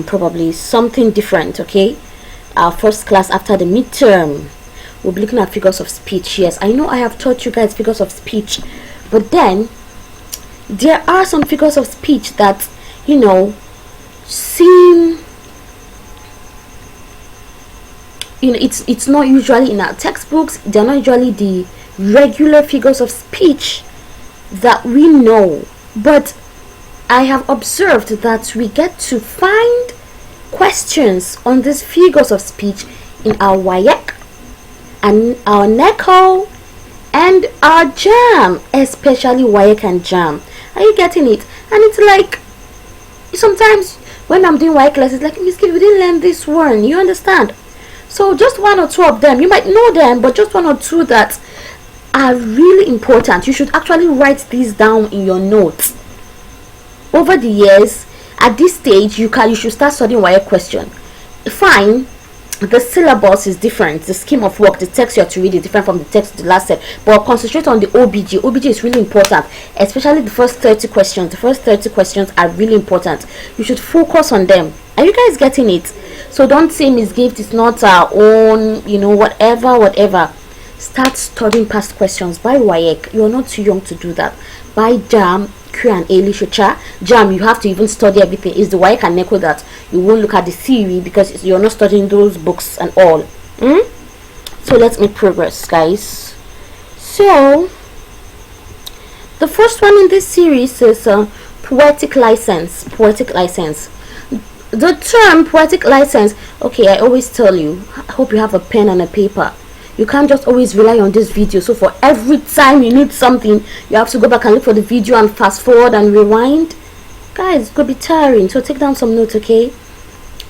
probably something different. Okay, our first class after the midterm, we'll be looking at figures of speech. Yes, I know I have taught you guys figures of speech, but then there are some figures of speech that, you know, seem, you know, it's not usually in our textbooks. They're not usually the regular figures of speech that we know, but I have observed that we get to find questions on these figures of speech in our WAEC and our NECO and our JAM, especially WAEC and JAM. Are you getting it? And it's like, sometimes when I'm doing WAEC classes, like, Miss Kid, we didn't learn this one. You understand? So just one or two of them, you might know them, but just one or two that are really important. You should actually write these down in your notes. Over the years, at this stage, you should start studying WAEC question. Fine, the syllabus is different, the scheme of work, the text you have to read is different from the text the last set, but concentrate on the OBG. OBG is really important, especially the first 30 questions. The first 30 questions are really important. You should focus on them. Are you guys getting it? So don't say Miss Gift is not our own, you know, whatever. Start studying past questions by WAEC. You're not too young to do that. By JAM, Q&A literature. JAM, you have to even study everything. It's the WAEC and NECO that you won't look at the theory because you're not studying those books and all. So let's make progress, guys. So the first one in this series is poetic license. Poetic license. The term poetic license, okay, I always tell you, I hope you have a pen and a paper. You can't just always rely on this video. So for every time you need something, you have to go back and look for the video and fast forward and rewind. Guys, it could be tiring, so take down some notes, okay?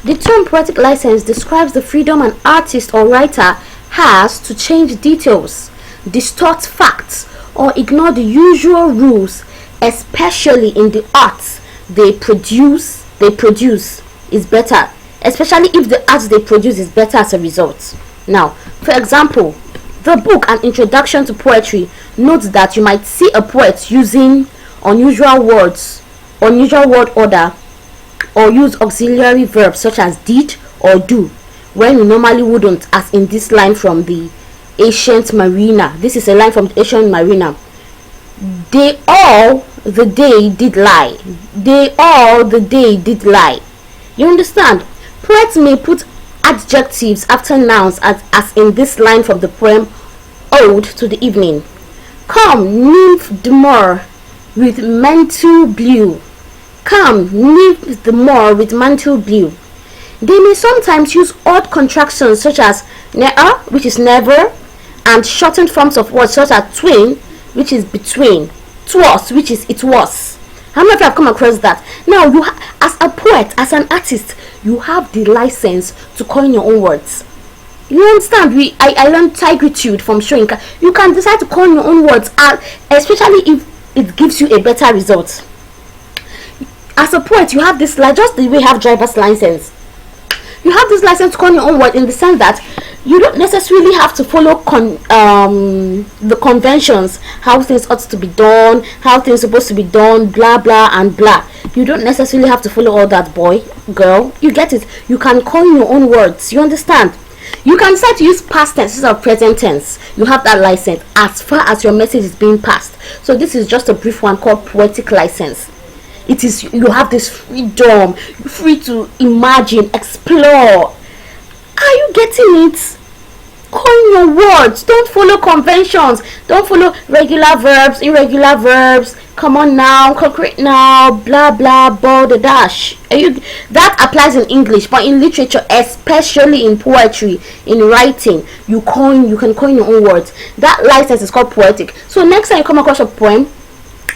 The term poetic license describes the freedom an artist or writer has to change details, distort facts, or ignore the usual rules, especially in the arts they produce is better, especially if the art they produce is better as a result. Now, for example, the book An Introduction to Poetry notes that you might see a poet using unusual word order, or use auxiliary verbs such as did or do when you normally wouldn't, as in this line from the Ancient Mariner. This is a line from the Ancient Mariner. They all the day did lie. They all the day did lie. You understand? Poets may put adjectives after nouns as in this line from the poem Ode to the Evening. Come, nymph the moor with mantle blue. Come, nymph the moor with mantle blue. They may sometimes use odd contractions such as ne'er, which is never, and shortened forms of words such as twin, which is between, twas, which is it was. How many of you have come across that? Now, as a poet, as an artist, you have the license to coin your own words. You understand? I learned tigritude from Shoinka. You can decide to coin your own words, especially if it gives you a better result. As a poet, you have this, like just the way you have driver's license. You have this license to coin your own word in the sense that you don't necessarily have to follow the conventions, how things ought to be done, how things are supposed to be done, blah blah and blah. You don't necessarily have to follow all that, boy, girl. You get it? You can coin your own words. You understand? You can decide to use past tense instead of present tense. You have that license as far as your message is being passed. So this is just a brief one called poetic license. It is, you have this freedom. You're free to imagine, explore. Are you getting it? Coin your words. Don't follow conventions. Don't follow regular verbs, irregular verbs. Come on now, concrete now, blah blah, ball the dash. That applies in English, but in literature, especially in poetry, in writing, you can coin your own words. That license is called poetic. So next time you come across a poem,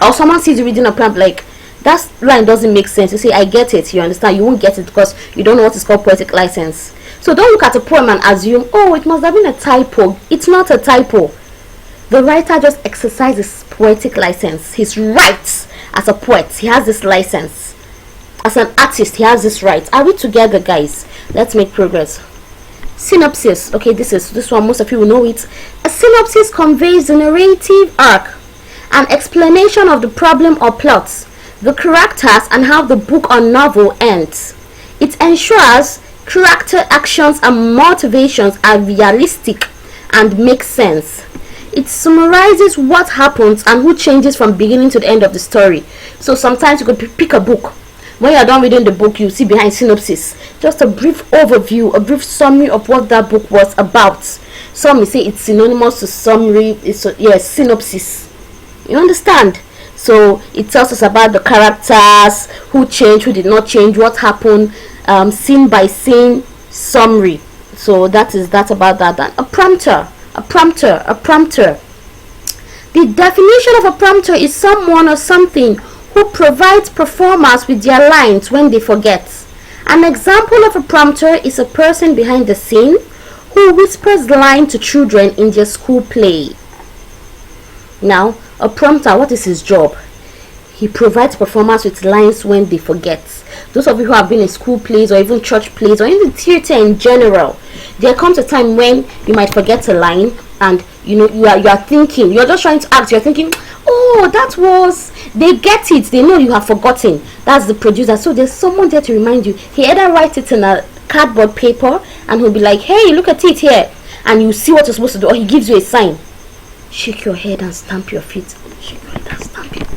or someone sees you reading a poem, like, that line doesn't make sense, you say, I get it. You understand? You won't get it because you don't know what is called poetic license. So don't look at a poem and assume, oh, it must have been a typo. It's not a typo. The writer just exercises poetic license. His rights as a poet, he has this license. As an artist, he has this right. Are we together, guys? Let's make progress. Synopsis. Okay, this one, most of you will know it. A synopsis conveys the narrative arc, an explanation of the problem or plots, the characters, and how the book or novel ends. It ensures character actions and motivations are realistic and make sense. It summarizes what happens and who changes from beginning to the end of the story. So sometimes you could pick a book. When you're done reading the book, you see behind synopsis just a brief overview, a brief summary of what that book was about. Some may say it's synonymous to summary. It's synopsis. You understand? So it tells us about the characters, who changed, who did not change, what happened, scene by scene summary. So that about that. Then a prompter. The definition of a prompter is someone or something who provides performers with their lines when they forget. An example of a prompter is a person behind the scene who whispers lines to children in their school play. Now, a prompter, what is his job? He provides performers with lines when they forget. Those of you who have been in school plays or even church plays or even theater in general, there comes a time when you might forget a line, and you are thinking, you're just trying to act, you're thinking, oh, that was, they get it, they know you have forgotten. That's the producer. So there's someone there to remind you. He either writes it in a cardboard paper and he'll be like, hey, look at it here, and you see what you're supposed to do, or he gives you a sign. Shake your head and stamp your feet. Shake your head and stamp it.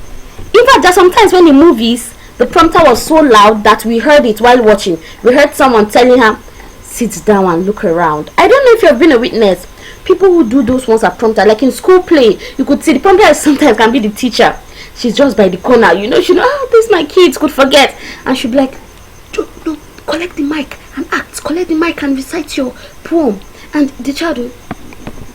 In fact, there's sometimes when in movies the prompter was so loud that we heard it while watching. We heard someone telling her, sit down and look around. I don't know if you've been a witness. People who do those ones are prompter. Like in school play, you could see the prompter sometimes can be the teacher. She's just by the corner, this my kids could forget, and she'll be like, no, collect the mic and act, collect the mic and recite your poem. And the child will,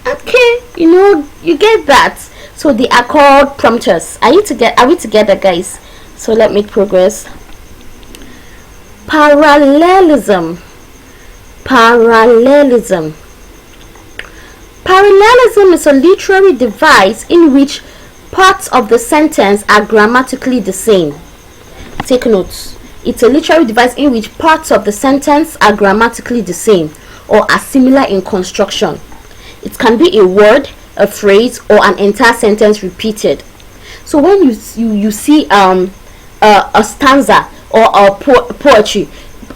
okay, you get that. So they are called prompters. Are we together, guys? So let's make progress. Parallelism. Parallelism is a literary device in which parts of the sentence are grammatically the same. Take notes. It's a literary device in which parts of the sentence are grammatically the same or are similar in construction. It can be a word, a phrase, or an entire sentence repeated. So when you see a stanza or a poetry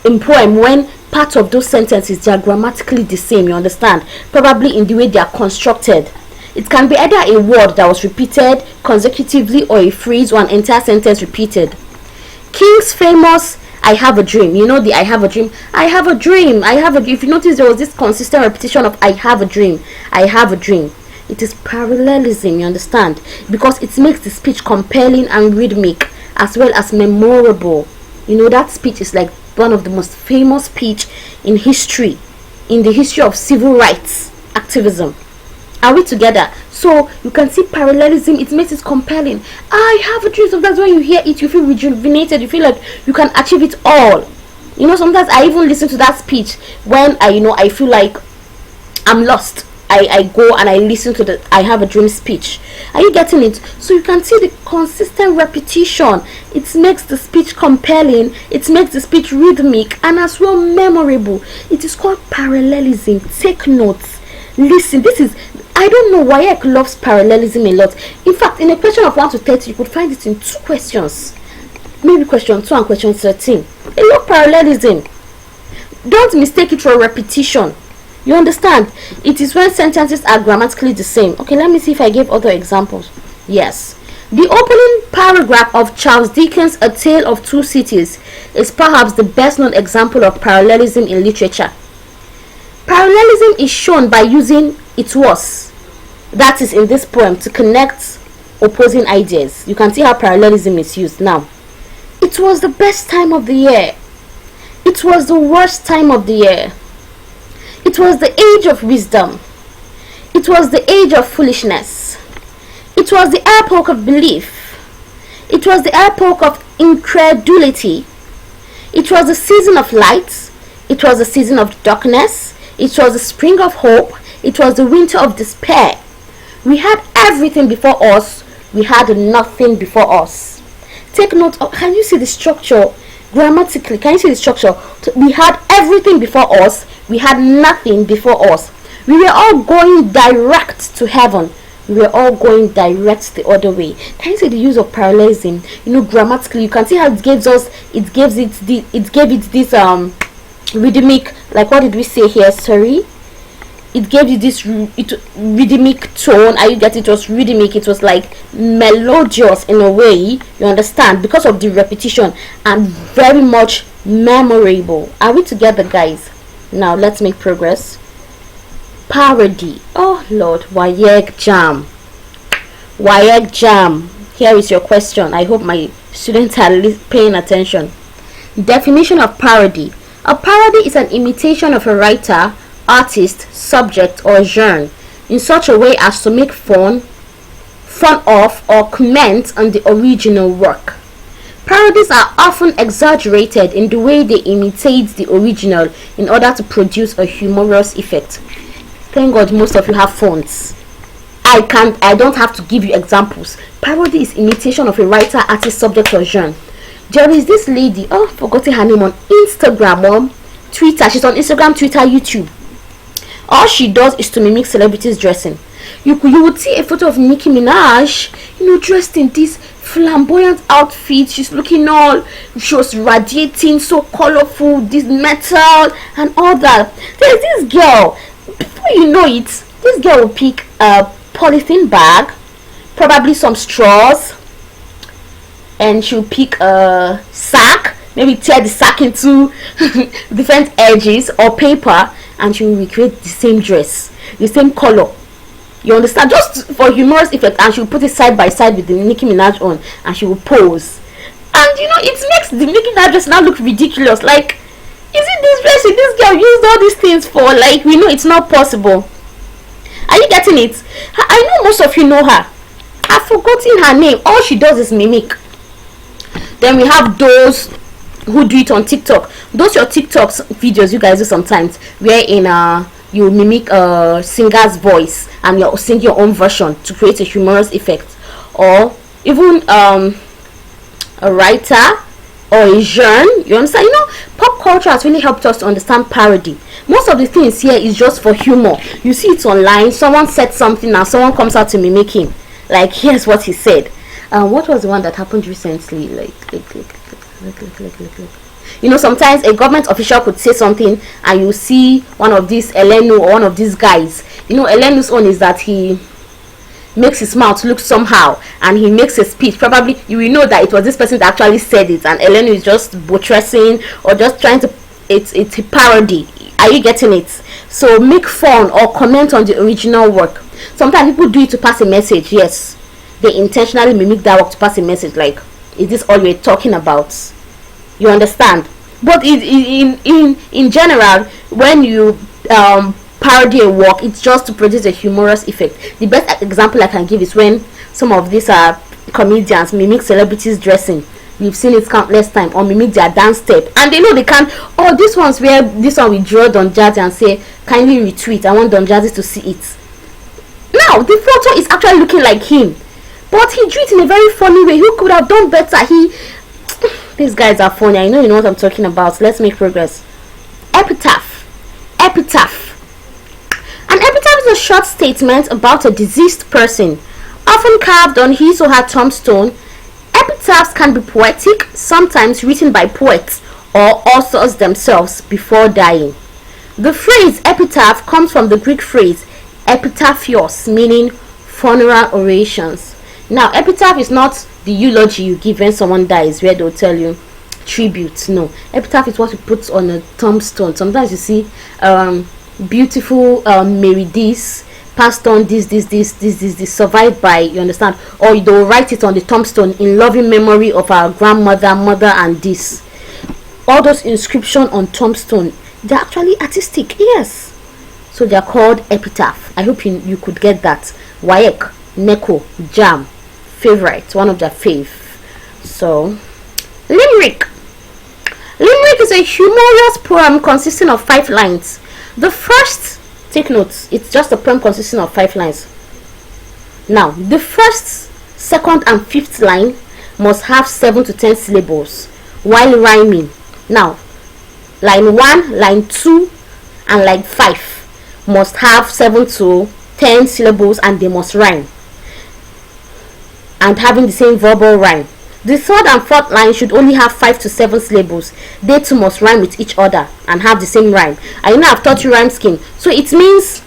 in poem, when part of those sentences, they are grammatically the same, you understand, probably in the way they are constructed. It can be either a word that was repeated consecutively or a phrase or an entire sentence repeated. King's famous I have a dream, the I have a dream, I have a dream, I have a dream. If you notice, there was this consistent repetition of I have a dream, I have a dream. It is parallelism, you understand, because it makes the speech compelling and rhythmic as well as memorable. That speech is like one of the most famous speech in history, in the history of civil rights activism. Are we together? So you can see parallelism, it makes it compelling. I have a dream. Sometimes when you hear it, you feel rejuvenated, you feel like you can achieve it all. Sometimes I even listen to that speech when I feel like I'm lost. I go and I listen to the I have a dream speech. Are you getting it? So you can see the consistent repetition. It makes the speech compelling, it makes the speech rhythmic and as well memorable. It is called parallelism. Take notes. Listen, I don't know why I loves parallelism a lot. In fact, in a question of 1 to 30, you could find it in 2 questions. Maybe question 2 and question 13. I love parallelism. Don't mistake it for repetition. You understand? It is when sentences are grammatically the same. Okay, let me see if I gave other examples. Yes. The opening paragraph of Charles Dickens' A Tale of Two Cities is perhaps the best known example of parallelism in literature. Parallelism is shown by using it was, that is in this poem, to connect opposing ideas. You can see how parallelism is used now. It was the best time of the year. It was the worst time of the year. It was the age of wisdom. It was the age of foolishness. It was the epoch of belief. It was the epoch of incredulity. It was the season of light. It was the season of darkness. It was the spring of hope. It was the winter of despair. We had everything before us. We had nothing before us. Take note of, can you see the structure? Grammatically, can you see the structure? We had everything before us. We had nothing before us. We were all going direct to heaven. we're all going direct the other way. Can you see the use of parallelism? Grammatically, you can see how it gave it this rhythmic, like, what did we say here? Sorry, it gave you this rhythmic tone. Are you getting? It was rhythmic, it was like melodious in a way, you understand, because of the repetition, and very much memorable. Are we together, guys? Now let's make progress. Parody. Oh Lord, WAEC jam. Here is your question. I hope my students are paying attention. Definition of parody. A parody is an imitation of a writer, artist, subject, or genre in such a way as to make fun of, or comment on the original work. Parodies are often exaggerated in the way they imitate the original in order to produce a humorous effect. Thank God most of you have phones. I don't have to give you examples. Parody is imitation of a writer, artist, subject, or genre. There is this lady, forgotten her name, on Instagram or Twitter. She's on Instagram, Twitter, YouTube. All she does is to mimic celebrities dressing. You would see a photo of Nicki Minaj, dressed in this flamboyant outfit. She was radiating, so colorful, this metal and all that. There's this girl, before you know it, this girl will pick a polythene bag, probably some straws, and she'll pick a sack, maybe tear the sack into different edges or paper, and she'll recreate the same dress, the same color. You understand? Just for humorous effect, and she'll put it side by side with the Nicki Minaj on, and she will pose. And it makes the Nicki Minaj dress now look ridiculous. Like, is it this dress this girl used all these things for? Like, we know it's not possible. Are you getting it? I know most of you know her. I've forgotten her name. All she does is mimic. Then we have those who do it on TikTok. Those your TikToks videos you guys do sometimes, wherein you mimic a singer's voice and you sing your own version to create a humorous effect, or even a writer or a genre. You understand? Pop culture has really helped us to understand parody. Most of the things here is just for humor. You see it online, someone said something and someone comes out to mimic him. Like, here's what he said. What was the one that happened recently? Sometimes a government official could say something and you see one of these Elenu or one of these guys. Elenu's own is that he makes his mouth look somehow and he makes a speech. Probably you will know that it was this person that actually said it, and Elenu is just buttressing or just trying to. It's a parody. Are you getting it? So make fun or comment on the original work. Sometimes people do it to pass a message. Yes, they intentionally mimic that work to pass a message. Like, is this all we're talking about? You understand? But in general, when you parody a work, it's just to produce a humorous effect. The best example I can give is when some of these comedians mimic celebrities dressing. We've seen it countless times, or mimic their dance step, and they know they can. Oh, this one we draw Don Jazzy and say, kindly retweet, I want Don Jazzy to see it. Now the photo is actually looking like him, but he drew it in a very funny way. Who could have done better? These guys are funny. I know you know what I'm talking about. Let's make progress. Epitaph. An epitaph is a short statement about a deceased person, often carved on his or her tombstone. Epitaphs can be poetic, sometimes written by poets or authors themselves before dying. The phrase epitaph comes from the Greek phrase epitaphios, meaning funeral orations. Now, epitaph is not the eulogy you give when someone dies, where they'll tell you tribute. No, epitaph is what you put on a tombstone. Sometimes you see beautiful Mary this passed on this survived by, you understand, or they'll write it on the tombstone, in loving memory of our grandmother, mother, and this. All those inscriptions on tombstone, they're actually artistic. Yes, so they're called epitaph. I hope you could get that. WAEC, NECO, JAM, favorite, one of their fave. So limerick is a humorous poem consisting of 5 lines. The first, take notes, it's just a poem consisting of 5 lines. Now, the first, second, and fifth line must have 7 to 10 syllables while rhyming. Now, line 1, line 2, and line 5 must have 7 to 10 syllables and they must rhyme. and having the same verbal rhyme. The third and fourth line should only have 5 to 7 syllables. They too must rhyme with each other and have the same rhyme. I know I've taught you rhyme scheme. So it means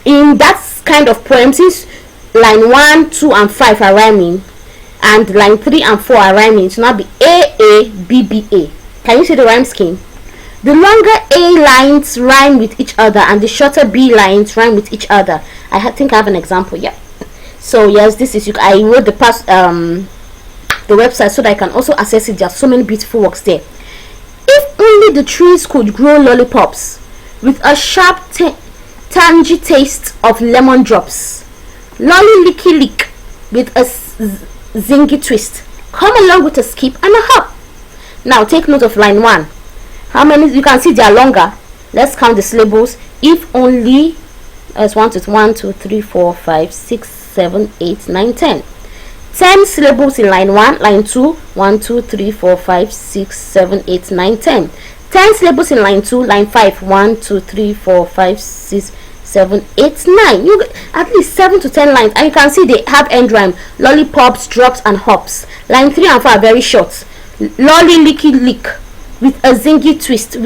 in that kind of poem, since line 1, 2 and 5 are rhyming and line 3 and 4 are rhyming, it should not be A A B B A. Can you see the rhyme scheme? The longer A lines rhyme with each other and the shorter B lines rhyme with each other. I think I have an example. Yeah. So yes, this is I wrote the website so that I can also access it. There are so many beautiful works there. If only the trees could grow lollipops with a sharp tangy taste of lemon drops, lolly licky lick with a zingy twist, come along with a skip and a hop. Now take note of line 1. How many? You can see they are longer. Let's count the syllables. If only as 1 2 3 4 5 6 7 8 9 10. 10 syllables in line 1, line 2, 1 2 3 4 5 6 7 8 9 10. 10 syllables in line 2, line 5, 1 2 3 4 5 6 7 8 9. You get at least 7 to 10 lines, and you can see they have end rhyme: lollipops, drops and hops. Line 3 and 4 are very short. Lolly licky lick with a zingy twist,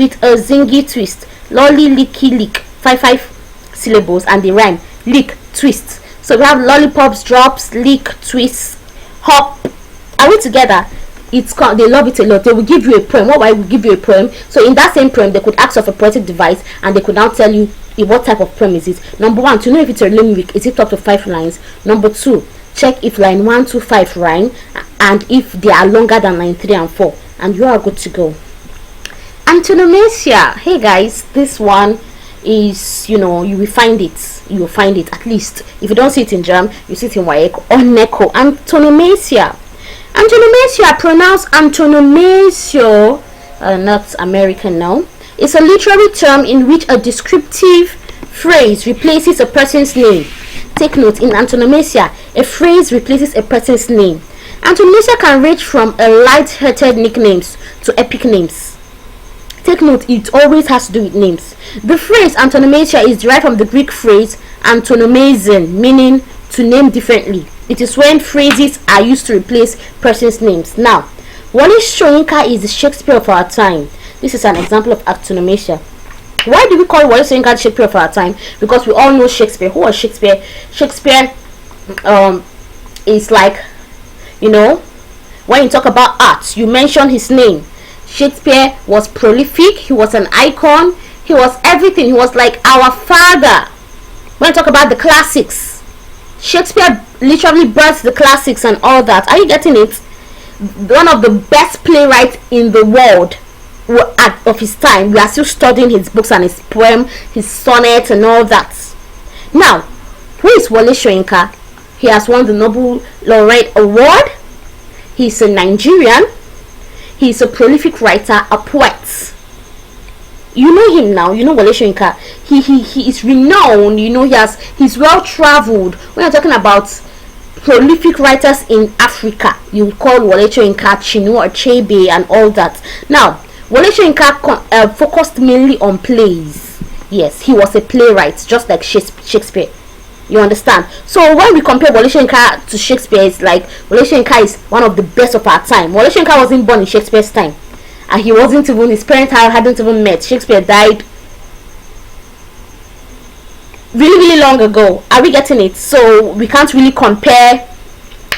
lolly licky lick, 5 syllables, and they rhyme: lick, twist. So we have lollipops, drops, lick, twist, hop. Are we together? They love it a lot. They will give you a poem. Why will give you a poem? So in that same poem, they could ask of a poetic device, and they could now tell you what type of poem is it. Number 1, to know if it's a limerick, is it up to 5 lines? Number 2, check if line 1 2 5 rhyme, and if they are longer than line 3 and 4, and you are good to go. Antonomasia. Hey guys, this one is, you will find it at least. If you don't see it in German, you see it in Waeko or Neko. Antonomasia. Antonomasia, pronounced antonomasio, not American now. It's a literary term in which a descriptive phrase replaces a person's name. Take note, in antonomasia, a phrase replaces a person's name. Antonomasia can range from a light-hearted nicknames to epic names. Take note, it always has to do with names. The phrase antonomasia is derived from the Greek phrase antonomazin, meaning to name differently. It is when phrases are used to replace persons' names. Now, Wole Soyinka is the Shakespeare of our time. This is an example of antonomasia. Why do we call Wole Soyinka the Shakespeare of our time? Because we all know Shakespeare. Who was Shakespeare? Shakespeare is like, when you talk about art, you mention his name. Shakespeare was prolific. He was an icon. He was everything. He was like our father. When you talk about the classics, Shakespeare literally birthed the classics and all that. Are you getting it? One of the best playwrights in the world of his time. We are still studying his books and his poem, his sonnets and all that. Now, who is Wole Soyinka? He has won the Nobel Laureate Award. He's a Nigerian. He's a prolific writer, a poet. You know him now. You know Wole Soyinka. He is renowned. He's well traveled. When you're talking about prolific writers in Africa, you call Wole Soyinka Chinua Achebe and all that. Now, Wole Soyinka focused mainly on plays. Yes, he was a playwright, just like Shakespeare. You understand? So when we compare Wole Soyinka to Shakespeare, it's like Wole Soyinka is one of the best of our time. Wole Soyinka wasn't born in Shakespeare's time, and his parents hadn't even met. Shakespeare died really long ago. Are we getting it? So we can't really compare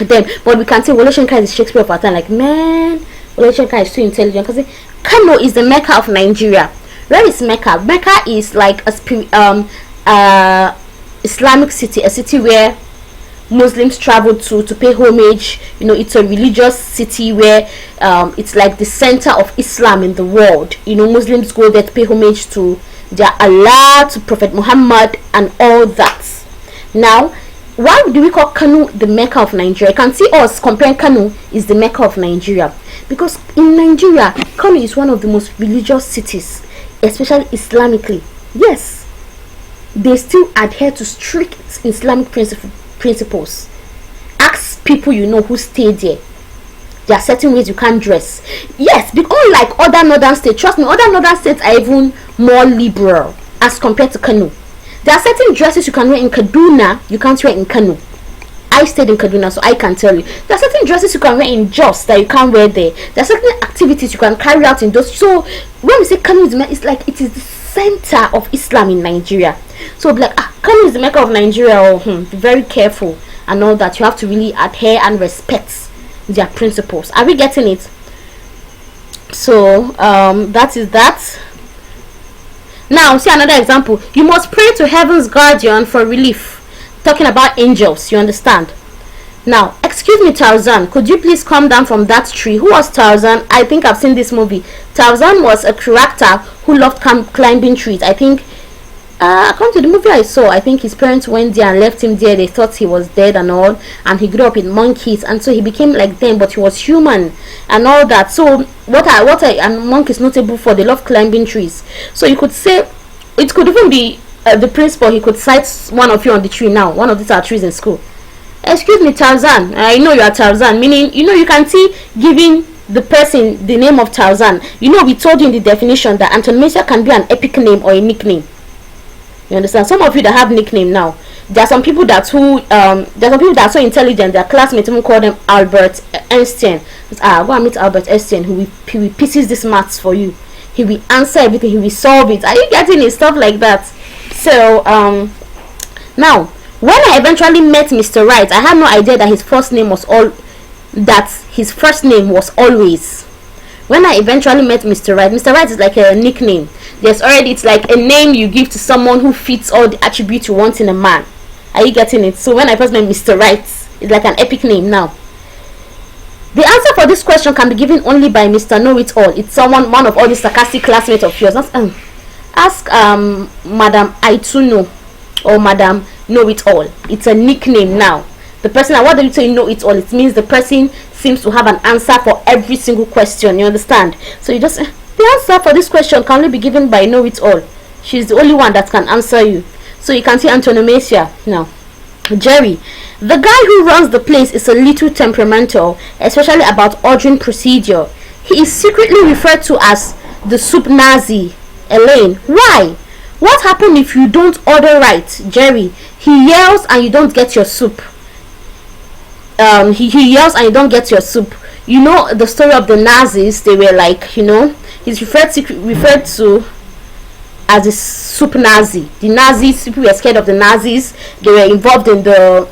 them, but we can say Wole Soyinka is the Shakespeare of our time. Like, man, Wole Soyinka is too intelligent. Because Kano is the Mecca of Nigeria. Where is Mecca? Mecca is like a Islamic city, a city where Muslims travel to pay homage. It's a religious city where it's like the center of Islam in the world. Muslims go there to pay homage to their Allah, to Prophet Muhammad and all that. Now, why do we call Kano the Mecca of Nigeria? You can see us comparing Kano is the Mecca of Nigeria, because in Nigeria, Kano is one of the most religious cities, especially Islamically. Yes, they still adhere to strict Islamic principles. Ask people who stay there. There are certain ways you can't dress. Yes, because unlike other northern states, trust me, other northern states are even more liberal as compared to Kano. There are certain dresses you can wear in Kaduna, you can't wear in Kano. I stayed in Kaduna, so I can tell you. There are certain dresses you can wear in Jos that you can't wear there. There are certain activities you can carry out in those. So when we say Kano is the, it's like it is the center of Islam in Nigeria. So like, Kano is the Mecca of Nigeria. Be very careful and all that. You have to really adhere and respect their principles. Are we getting it? So that is that. Now see another example. You must pray to heaven's guardian for relief. Talking about angels, you understand? Now, excuse me, Tarzan, could you please come down from that tree? Who was Tarzan? I think I've seen this movie. Tarzan was a character who loved climbing trees. I think according to the movie I saw, I think his parents went there and left him there. They thought he was dead and all, and he grew up with monkeys, and so he became like them, but he was human and all that. So and monkeys notable for, they love climbing trees. So you could say it could even be the principal. He could cite one of you on the tree. Now one of these are trees in school. Excuse me, Tarzan, I know you are Tarzan, meaning, you know, you can see giving the person the name of Tarzan. You know, we told you in the definition that antonomasia can be an epic name or a nickname. You understand? Some of you that have nickname now, there are some people that are so intelligent, their classmates even call them Albert Einstein. Go and meet Albert Einstein, he will pieces this maths for you. He will answer everything, he will solve it. Are you getting it? Stuff like that. So now when I eventually met Mr. Right, I had no idea that his first name was always. When I eventually met Mr. Right is like a nickname. It's like a name you give to someone who fits all the attributes you want in a man. Are you getting it? So when I first met Mr. Right, it's like an epic name now. The answer for this question can be given only by Mr. Know-It-All. It's one of all the sarcastic classmates of yours. Ask Madam Aituno or Madam Know-It-All. It's a nickname now. The person, what do you say know-it-all? It means the person seems to have an answer for every single question. You understand? So you just, the answer for this question can only be given by Know-It-All. She's the only one that can answer you. So you can see antonomasia now. Jerry, the guy who runs the place, is a little temperamental, especially about ordering procedure. He is secretly referred to as the soup Nazi. Elaine, why? What happened if you don't order right? Jerry, he yells and you don't get your soup. He yells and you don't get your soup. You know the story of the Nazis. They were like, you know, he's referred to as a soup Nazi. The Nazis, people were scared of the Nazis. They were involved in the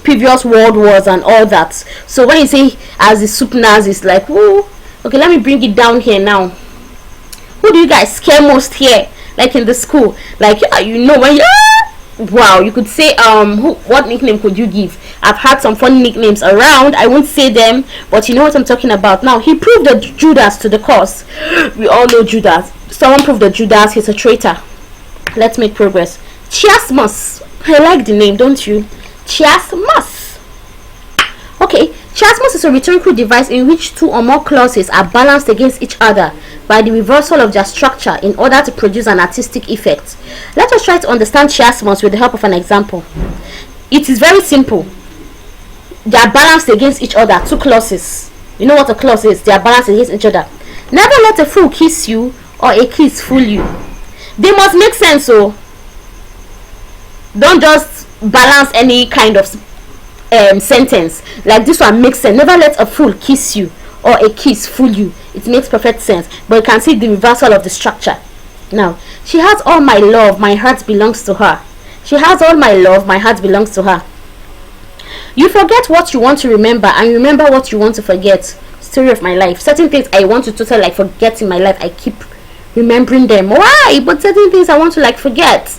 previous world wars and all that. So when you say as a soup Nazi, it's like, whoa. Okay, let me bring it down here now. Who do you guys scare most here? Like in the school, like, you know, when you, wow, you could say what nickname could you give? I've had some funny nicknames around. I won't say them, but you know what I'm talking about. Now, he proved the Judas to the cause. We all know Judas. Someone proved the Judas. He's a traitor. Let's make progress. Chiasmus. I like the name, don't you? Chiasmus. Okay, chiasmus is a rhetorical device in which two or more clauses are balanced against each other by the reversal of their structure in order to produce an artistic effect. Let us try to understand chiasmus with the help of an example. It is very simple. They are balanced against each other. Two clauses. You know what a clause is? They are balanced against each other. Never let a fool kiss you or a kiss fool you. They must make sense. So don't just balance any kind of sentence. Like this one makes sense. Never let a fool kiss you or a kiss fool you. It makes perfect sense. But you can see the reversal of the structure. Now, she has all my love, my heart belongs to her. She has all my love, my heart belongs to her. You forget what you want to remember and remember what you want to forget. Story of my life. Certain things I want to totally like forget in my life, I keep remembering them. Why? But certain things I want to like forget.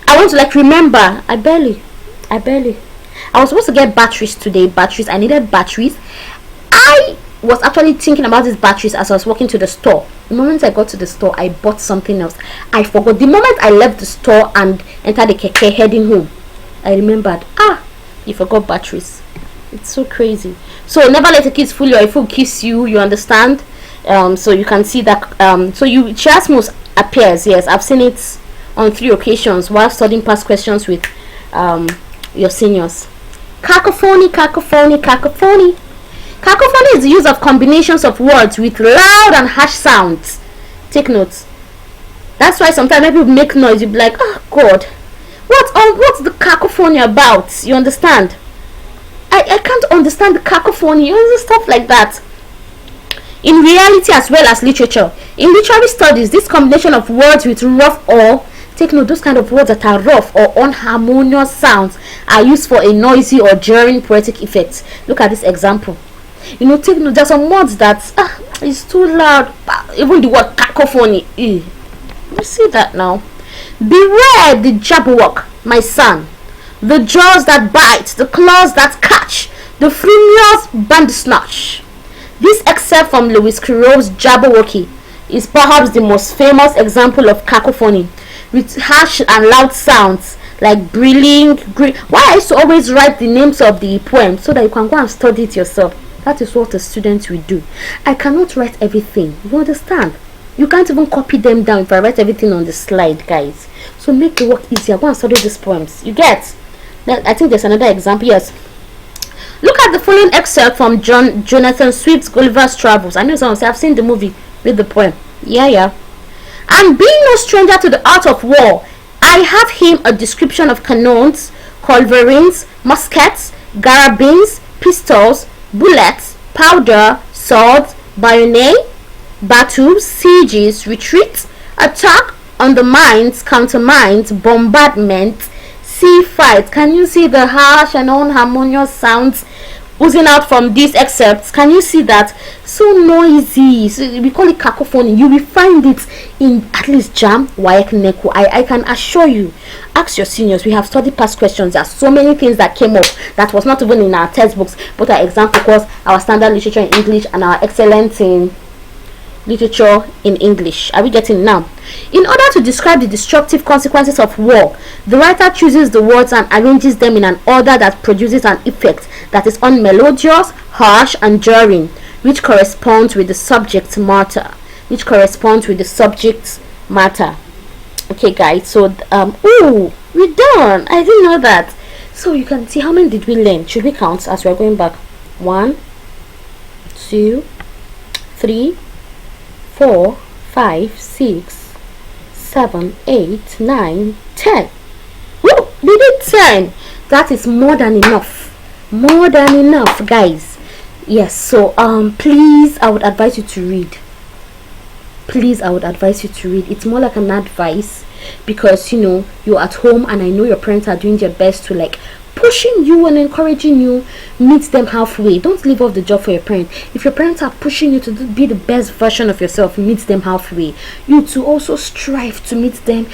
I want to like remember. I barely. I was supposed to get batteries today. I needed batteries. I was actually thinking about these batteries as I was walking to the store. The moment I got to the store, I bought something else. I forgot. The moment I left the store and entered the keke heading home, I remembered. You forgot batteries. It's so crazy. So never let a kiss fool you or a fool kiss you. You understand? So you can see that. So chiasmus appears. Yes, I've seen it on 3 occasions while studying past questions with your seniors. Cacophony. Cacophony is the use of combinations of words with loud and harsh sounds. Take notes. That's why sometimes when people make noise, you'll be like, oh God, what's the cacophony about? You understand? I can't understand the cacophony, stuff like that. In reality as well as literature. In literary studies, this combination of words with rough or, take note, those kind of words that are rough or unharmonious sounds are used for a noisy or jarring poetic effect. Look at this example. Take note, there's some words that it's too loud. Even the word cacophony. You see that now? Beware the jabberwock, my son. The jaws that bite, the claws that catch, the furious bandersnatch. This excerpt from Lewis Carroll's Jabberwocky is perhaps the most famous example of cacophony, with harsh and loud sounds like brilliant. Why I used to always write the names of the poem so that you can go and study it yourself. That is what a student will do. I cannot write everything. You understand? You can't even copy them down if I write everything on the slide, guys. So make the work easier. Go and study these poems. You get? I think there's another example. Yes. Look at the following excerpt from Jonathan Swift's Gulliver's Travels. I know someone say I've seen the movie with the poem. Yeah. And being no stranger to the art of war, I have him a description of cannons, culverins, muskets, carabines, pistols, bullets, powder, swords, bayonet, battles, sieges, retreats, attack on the mines, countermines, bombardment, sea fight. Can you see the harsh and unharmonious sounds oozing out from these excerpts? Can you see that? So noisy. So we call it cacophony. You will find it in at least JAM, WAEC, NECO. I can assure you. Ask your seniors. We have studied past questions. There are so many things that came up that was not even in our textbooks, but our example course, our standard literature in English, and our excellence in literature in English. Are we getting now? In order to describe the destructive consequences of war, the writer chooses the words and arranges them in an order that produces an effect that is unmelodious, harsh, and jarring, which corresponds with the subject matter. Okay, guys. So we're done. I didn't know that. So you can see how many did we learn. Should we count as we're going back? 1, 2, 3, 4, 5, 6, 7, 8, 9, 10. Woo! We did 10. That is more than enough. More than enough, guys. Yes, so please, I would advise you to read. It's more like an advice, because you're at home and I know your parents are doing their best to like pushing you and encouraging you. Meet them halfway. Don't leave off the job for your parents. If your parents are pushing you to be the best version of yourself, meet them halfway. You to also strive to meet them,